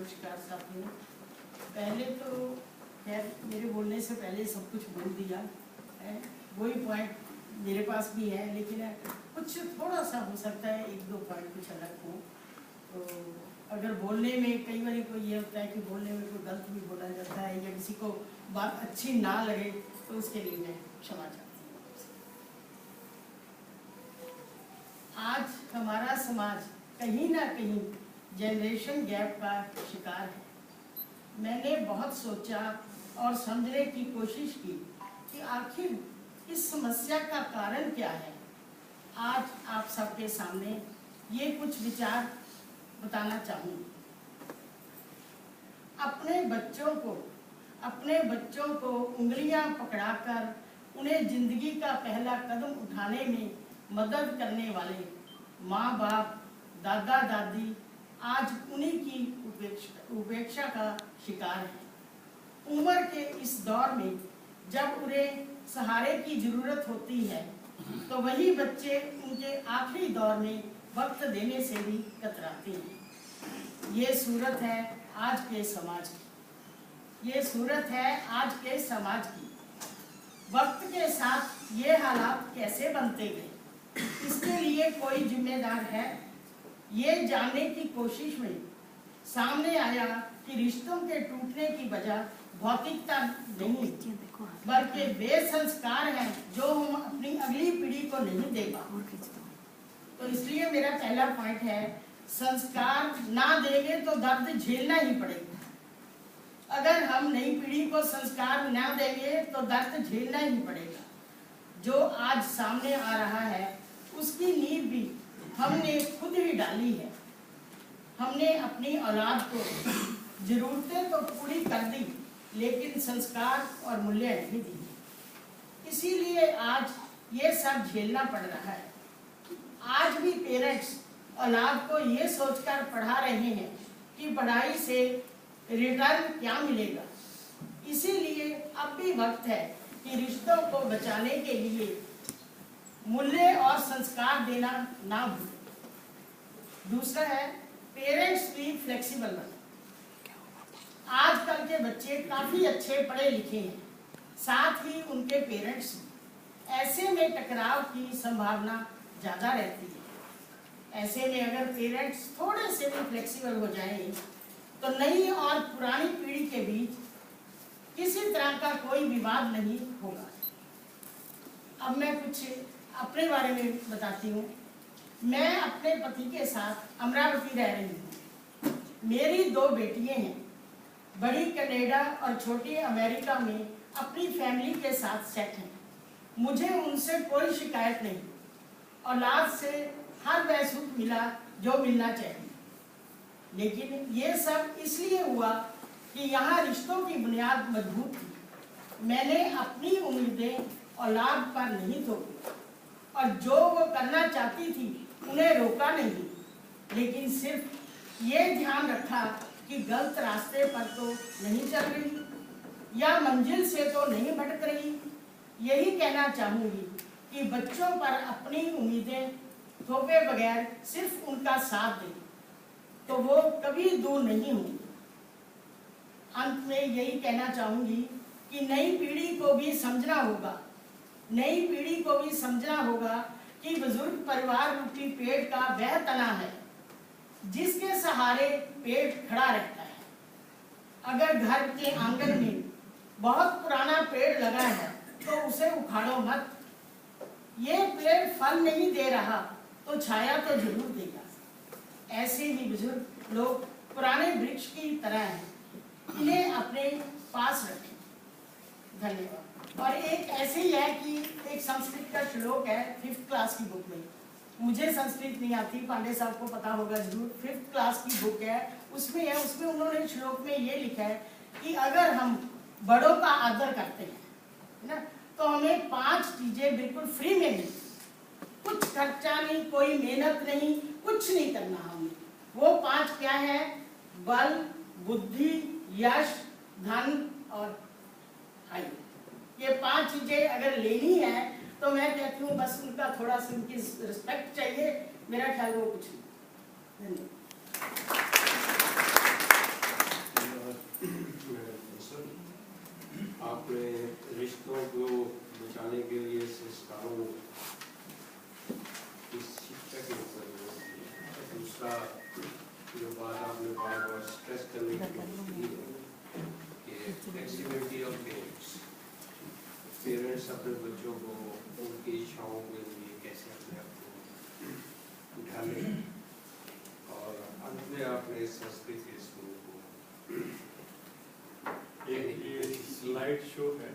नमस्कार साथियों। पहले तो खैर मेरे बोलने से पहले सब कुछ बोल दिया है, वही पॉइंट मेरे पास भी है, लेकिन कुछ थोड़ा सा हो सकता है एक दो पॉइंट कुछ अलग हो। तो अगर बोलने में कई बार को ये होता है कि बोलने में कोई गलत भी बोला जाता है या किसी को बात अच्छी ना लगे, तो उसके लिए मैं क्षमा चाहती हूँ। आज हमारा समाज कहीं ना कहीं जनरेशन गैप का शिकार है। मैंने बहुत सोचा और समझने की कोशिश की कि आखिर इस समस्या का कारण क्या है। आज आप सबके सामने ये कुछ विचार बताना चाहूँगी। अपने बच्चों को उंगलियां पकड़ाकर उन्हें जिंदगी का पहला कदम उठाने में मदद करने वाले माँ बाप, दादा दादी आज उन्हीं की उपेक्षा का शिकार है। उम्र के इस दौर में जब उन्हें सहारे की जरूरत होती है, तो वही बच्चे उनके आखिरी दौर में वक्त देने से भी कतराते हैं। ये सूरत है आज के समाज की। ये सूरत है आज के समाज की। वक्त के साथ ये हालात कैसे बनते गए, इसके लिए कोई जिम्मेदार है? ये जानने की कोशिश में सामने आया कि रिश्तों के टूटने की वजह भौतिकता नहीं, बल्कि वे संस्कार हैं जो हम अपनी अगली पीढ़ी को नहीं दे पाते। तो इसलिए मेरा पहला पॉइंट है, संस्कार ना देंगे तो दर्द झेलना ही पड़ेगा। अगर हम नई पीढ़ी को संस्कार ना देंगे तो दर्द झेलना ही पड़ेगा। जो आज सामने आ रहा है उसकी नींव भी हमने खुद ही डाली है। हमने अपनी औलाद को जरूरतें तो पूरी कर दी, लेकिन संस्कार और मूल्य नहीं दिए। इसीलिए आज ये सब झेलना पड़ रहा है। आज भी पेरेंट्स औलाद को ये सोचकर पढ़ा रहे हैं कि पढ़ाई से रिटर्न क्या मिलेगा। इसीलिए अब भी वक्त है कि रिश्तों को बचाने के लिए मूल्य और संस्कार देना ना भूलें। दूसरा है, पेरेंट्स भी फ्लेक्सिबल बने। आजकल के बच्चे काफी अच्छे पढ़े लिखे हैं, साथ ही उनके पेरेंट्स भी। ऐसे में टकराव की संभावना ज्यादा रहती है। ऐसे में अगर पेरेंट्स थोड़े से भी फ्लेक्सिबल हो जाएं, तो नई और पुरानी पीढ़ी के बीच किसी तरह का कोई विवाद नहीं होगा। अब मैं कुछ अपने बारे में बताती हूँ। मैं अपने पति के साथ अमरावती रह रही हूँ। मेरी 2 बेटियां हैं, बड़ी कनाडा और छोटी अमेरिका में अपनी फैमिली के साथ सेट हैं। मुझे उनसे कोई शिकायत नहीं। औलाद से हर वह सुख मिला जो मिलना चाहिए, लेकिन ये सब इसलिए हुआ कि यहाँ रिश्तों की बुनियाद मजबूत थी। मैंने अपनी उम्मीदें औलाद पर नहीं थोपी और जो वो करना चाहती थी उन्हें रोका नहीं, लेकिन सिर्फ ये ध्यान रखा कि गलत रास्ते पर तो नहीं चल रही या मंजिल से तो नहीं भटक रही। यही कहना चाहूँगी कि बच्चों पर अपनी उम्मीदें थोपे बगैर सिर्फ उनका साथ दें तो वो कभी दूर नहीं होंगी। अंत में यही कहना चाहूँगी कि नई पीढ़ी को भी समझना होगा कि बुजुर्ग परिवार रूपी पेड़ का वह तना है जिसके सहारे पेड़ खड़ा रहता है। अगर घर के आंगन में बहुत पुराना पेड़ लगा है तो उसे उखाड़ो मत। ये पेड़ फल नहीं दे रहा तो छाया तो जरूर देगा। ऐसे ही बुजुर्ग लोग पुराने वृक्ष की तरह हैं, इन्हें अपने पास रखें। धन्यवाद। और एक ऐसे ही है कि एक संस्कृत का श्लोक है 5th क्लास की बुक में। मुझे संस्कृत नहीं आती, पांडे साहब को पता होगा जरूर। 5th क्लास की बुक है, उसमें उन्होंने श्लोक में ये लिखा है कि अगर हम बड़ों का आदर करते हैं ना, तो हमें 5 चीजें बिल्कुल फ्री में मिलती। कुछ खर्चा नहीं, कोई मेहनत नहीं, कुछ नहीं करना हमें। वो 5 क्या है? बल, बुद्धि, यश, धन और आयु। ये 5 चीजें अगर लेनी है तो मैं कहती हूँ बस उनका थोड़ा सा उनकी रिस्पेक्ट चाहिए। मेरा ख्याल वो कुछ नहीं। धन्यवाद। फ्लेक्सिबिलिटी ऑफ पेरेंट्स, पेरेंट्स अपने बच्चों को उनकी इच्छाओं के लिए कैसे अपने आप को ढालें, और अंत में आपने संस्कृत के स्कूल को एक स्लाइड शो है